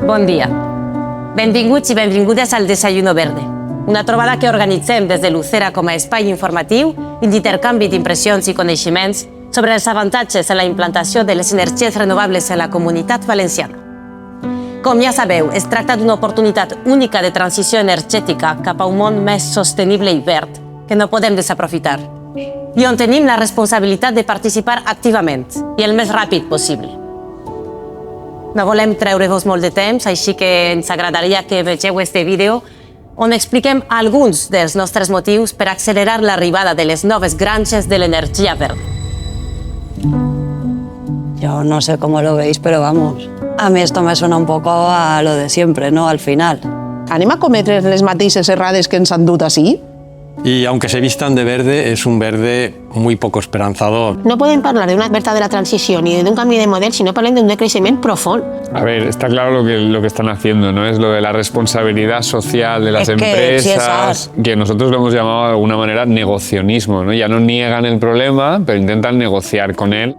Bon dia. Benvinguts i benvingudes al Desayuno Verde, una trobada que organitzem des de l'Ucera com a espai informatiu i d'intercanvi d'impressions i coneixements sobre els avantatges en la implantació de les energies renovables en la Comunitat Valenciana. Com ja sabeu, es tracta d'una oportunitat única de transició energètica cap a un món més sostenible i verd, que no podem desaprofitar, i on tenim la responsabilitat de participar activament i el més ràpid possible. No volem treure-vos molt de temps, així que ens agradaria que vegeu este vídeo on expliquem alguns dels nostres motius per accelerar l'arribada de les noves granges de l'energia verda. Yo no sé cómo lo veis, pero vamos, a mí esto me suena un poco a lo de siempre, ¿no? Al final. Anem a cometre les mateixes errades que ens han dut així? Y aunque se vistan de verde, es un verde muy poco esperanzador. No podem parlar d'una verdadera transició ni d'un canvi de model si no parlem d'un decreixement profund. A ver, está claro lo que están haciendo, ¿no? Es lo de la responsabilidad social de las Es que, empresas, que nosotros lo hemos llamado de alguna manera negocionismo, ¿no? Ya no niegan el problema, pero intentan negociar con él.